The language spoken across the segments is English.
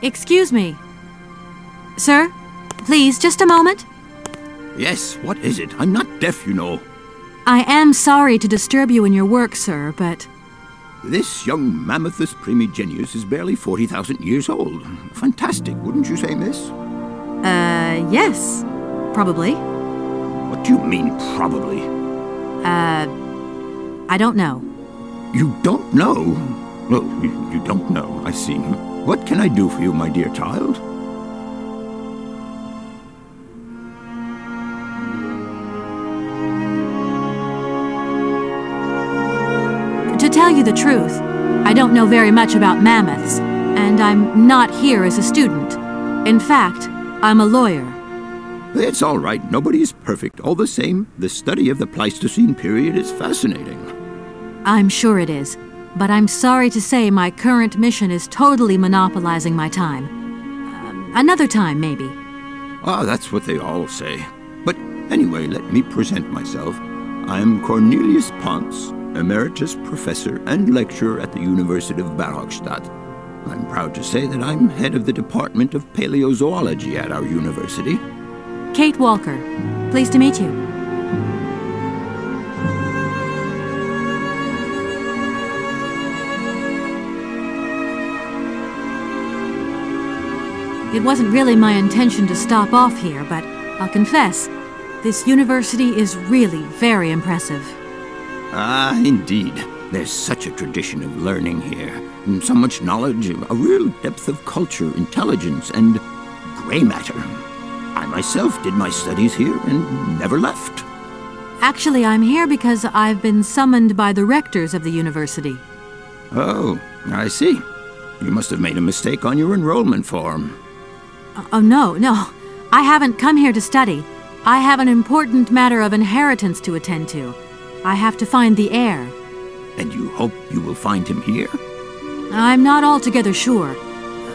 Excuse me. Sir, please, just a moment. Yes, what is it? I'm not deaf, you know. I am sorry to disturb you in your work, sir, but... This young Mammothus primigenius is barely 40,000 years old. Fantastic, wouldn't you say, miss? Yes. Probably. What do you mean, probably? I don't know. You don't know? Well, you don't know, I see. What can I do for you, my dear child? To tell you the truth, I don't know very much about mammoths, and I'm not here as a student. In fact, I'm a lawyer. It's all right. Nobody is perfect. All the same, the study of the Pleistocene period is fascinating. I'm sure it is, but I'm sorry to say my current mission is totally monopolizing my time. Another time, maybe. Ah, that's what they all say. But anyway, let me present myself. I'm Cornelius Ponce, Emeritus Professor and Lecturer at the University of Barrockstadt. I'm proud to say that I'm head of the Department of Paleozoology at our university. Kate Walker. Pleased to meet you. It wasn't really my intention to stop off here, but I'll confess, this university is really very impressive. Ah, indeed. There's such a tradition of learning here. And so much knowledge, a real depth of culture, intelligence, and gray matter. I myself did my studies here and never left. Actually, I'm here because I've been summoned by the rectors of the university. Oh, I see. You must have made a mistake on your enrollment form. Oh, no. I haven't come here to study. I have an important matter of inheritance to attend to. I have to find the heir. And you hope you will find him here? I'm not altogether sure.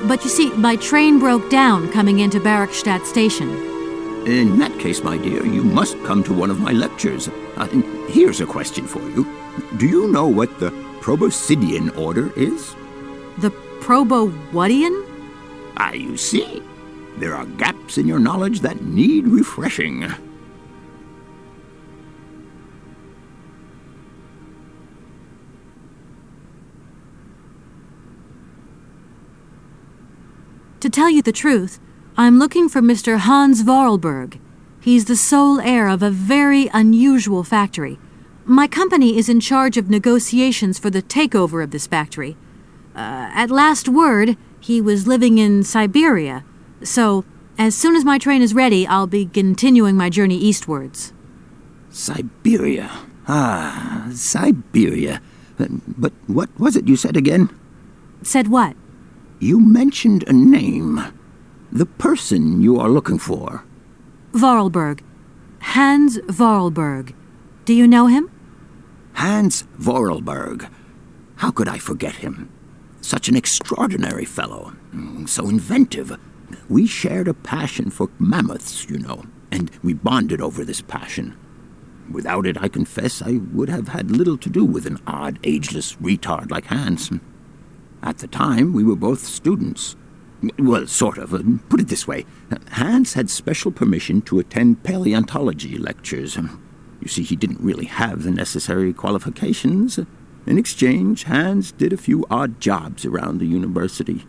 But you see, my train broke down coming into Barrockstadt station. In that case, my dear, you must come to one of my lectures. Here's a question for you. Do you know what the Proboscidean order is? The Probowhatian? Ah, you see. There are gaps in your knowledge that need refreshing. To tell you the truth, I'm looking for Mr. Hans Vorarlberg. He's the sole heir of a very unusual factory. My company is in charge of negotiations for the takeover of this factory. At last word, he was living in Syberia. So, as soon as my train is ready, I'll be continuing my journey eastwards. Syberia. Ah, Syberia. But what was it you said again? Said what? You mentioned a name. The person you are looking for. Vorarlberg. Hans Vorarlberg. Do you know him? Hans Vorarlberg. How could I forget him? Such an extraordinary fellow. So inventive. We shared a passion for mammoths, you know, and we bonded over this passion. Without it, I confess, I would have had little to do with an odd, ageless retard like Hans. At the time, we were both students. Well, sort of. Put it this way. Hans had special permission to attend paleontology lectures. You see, he didn't really have the necessary qualifications. In exchange, Hans did a few odd jobs around the university.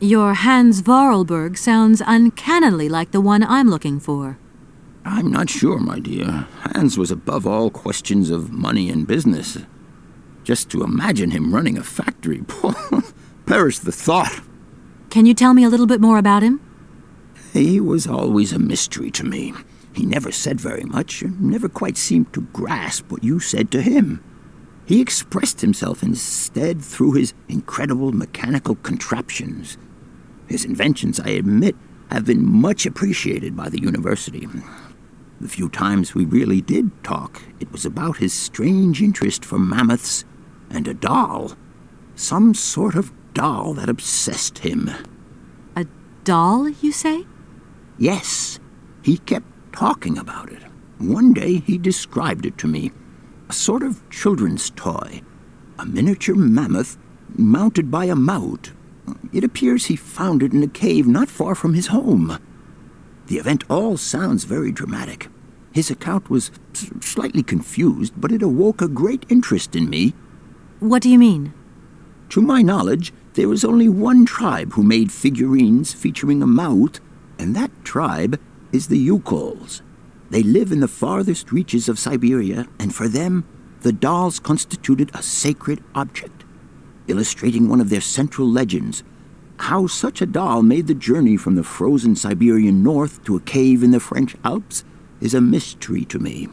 Your Hans Vorarlberg sounds uncannily like the one I'm looking for. I'm not sure, my dear. Hans was above all questions of money and business. Just to imagine him running a factory, perish the thought. Can you tell me a little bit more about him? He was always a mystery to me. He never said very much, never quite seemed to grasp what you said to him. He expressed himself instead through his incredible mechanical contraptions. His inventions, I admit, have been much appreciated by the university. The few times we really did talk, it was about his strange interest for mammoths and a doll. Some sort of doll that obsessed him. A doll, you say? Yes. He kept talking about it. One day he described it to me. A sort of children's toy. A miniature mammoth mounted by a maut. It appears he found it in a cave not far from his home. The event all sounds very dramatic. His account was slightly confused, but it awoke a great interest in me. What do you mean? To my knowledge, there was only one tribe who made figurines featuring a mouth, and that tribe is the Yukols. They live in the farthest reaches of Syberia, and for them, the dolls constituted a sacred object, illustrating one of their central legends. How such a doll made the journey from the frozen Siberian north to a cave in the French Alps is a mystery to me.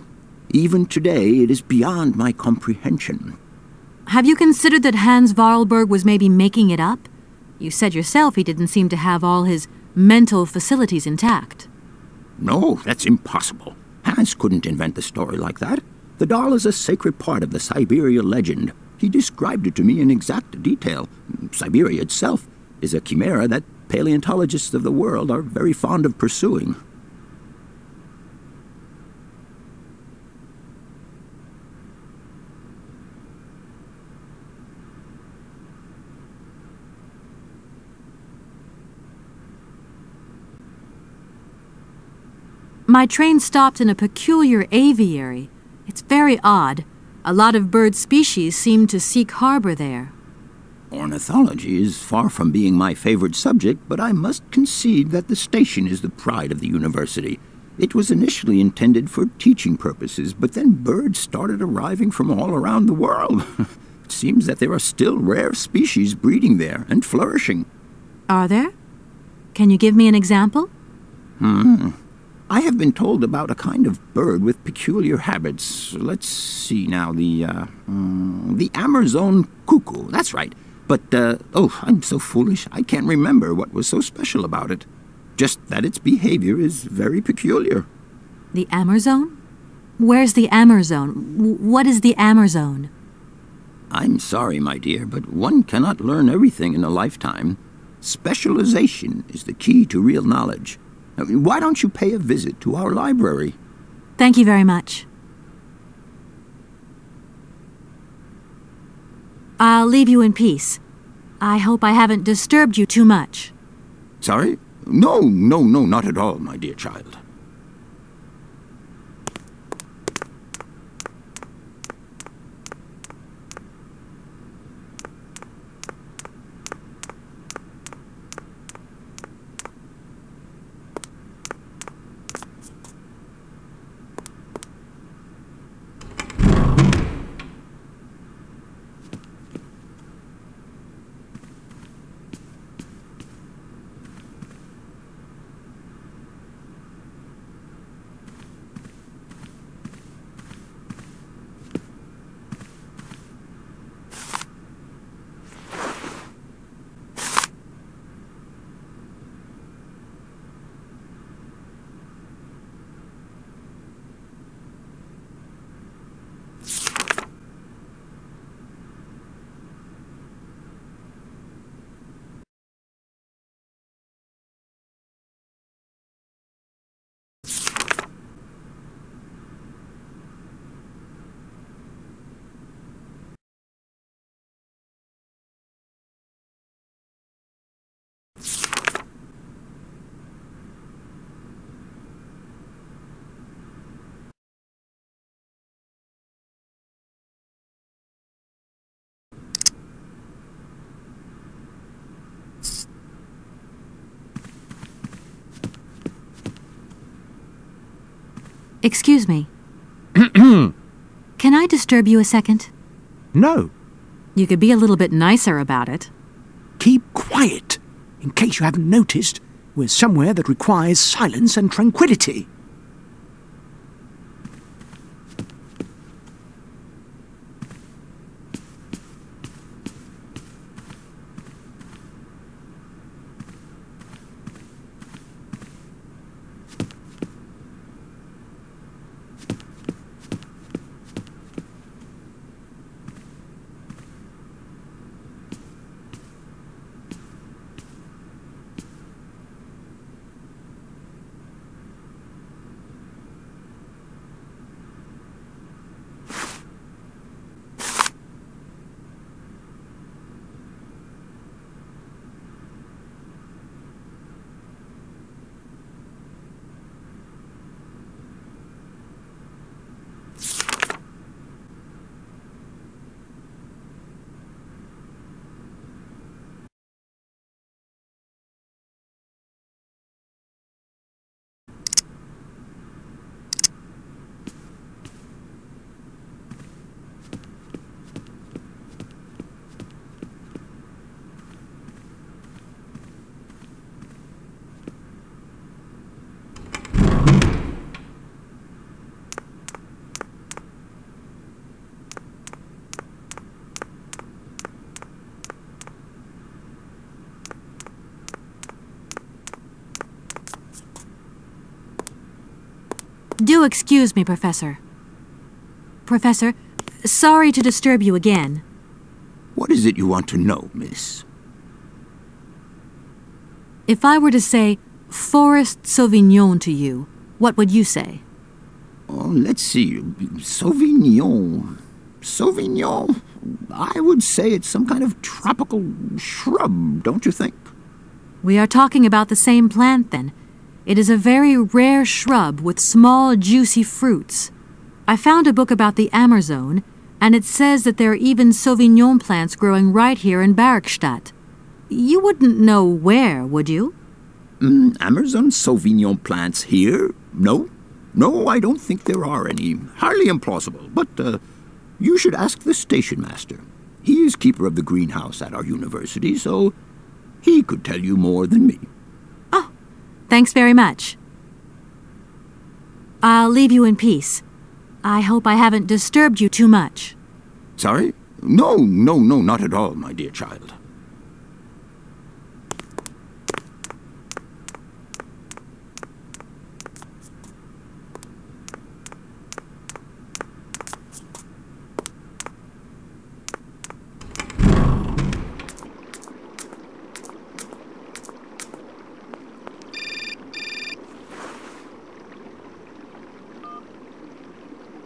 Even today, it is beyond my comprehension. Have you considered that Hans Vorarlberg was maybe making it up? You said yourself he didn't seem to have all his mental facilities intact. No, that's impossible. Hans couldn't invent a story like that. The doll is a sacred part of the Syberia legend. He described it to me in exact detail. Syberia itself is a chimera that paleontologists of the world are very fond of pursuing. My train stopped in a peculiar aviary. It's very odd. A lot of bird species seem to seek harbor there. Ornithology is far from being my favorite subject, but I must concede that the station is the pride of the university. It was initially intended for teaching purposes, but then birds started arriving from all around the world. It seems that there are still rare species breeding there and flourishing. Are there? Can you give me an example? I have been told about a kind of bird with peculiar habits. Let's see now, the Amazon cuckoo, that's right. But, I'm so foolish, I can't remember what was so special about it. Just that its behavior is very peculiar. The Amazon? Where's the Amazon? What is the Amazon? I'm sorry, my dear, but one cannot learn everything in a lifetime. Specialization is the key to real knowledge. Why don't you pay a visit to our library? Thank you very much. I'll leave you in peace. I hope I haven't disturbed you too much. Sorry? No, not at all, my dear child. Excuse me. Can I disturb you a second? No. You could be a little bit nicer about it. Keep quiet. In case you haven't noticed, we're somewhere that requires silence and tranquility. Do excuse me, Professor. Professor, sorry to disturb you again. What is it you want to know, miss? If I were to say Forest Sauvignon to you, what would you say? Oh, let's see. Sauvignon. Sauvignon? I would say it's some kind of tropical shrub, don't you think? We are talking about the same plant, then. It is a very rare shrub with small, juicy fruits. I found a book about the Amazon, and it says that there are even Sauvignon plants growing right here in Barrockstadt. You wouldn't know where, would you? Amazon Sauvignon plants here? No. No, I don't think there are any. Highly implausible. But you should ask the station master. He is keeper of the greenhouse at our university, so he could tell you more than me. Oh, thanks very much. I'll leave you in peace. I hope I haven't disturbed you too much. Sorry? No, not at all, my dear child.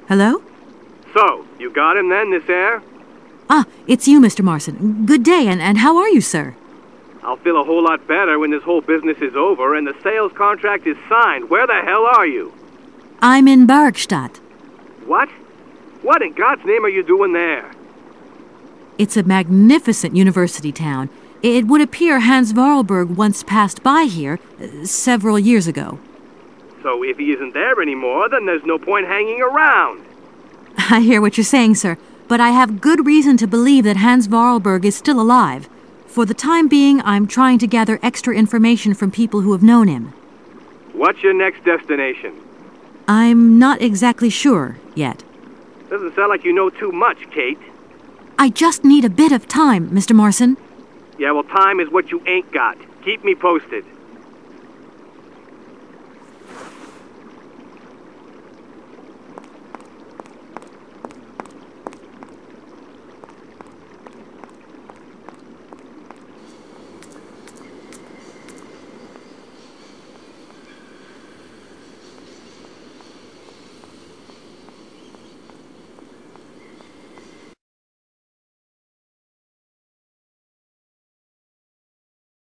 Hello? So, you got him then, this air? Ah, it's you, Mr. Marson. Good day, and how are you, sir? I'll feel a whole lot better when this whole business is over and the sales contract is signed. Where the hell are you? I'm in Barrockstadt. What? What in God's name are you doing there? It's a magnificent university town. It would appear Hans Vorarlberg once passed by here several years ago. So if he isn't there anymore, then there's no point hanging around. I hear what you're saying, sir, but I have good reason to believe that Hans Vorarlberg is still alive. For the time being, I'm trying to gather extra information from people who have known him. What's your next destination? I'm not exactly sure yet. Doesn't sound like you know too much, Kate. I just need a bit of time, Mr. Marson. Yeah, well, time is what you ain't got. Keep me posted.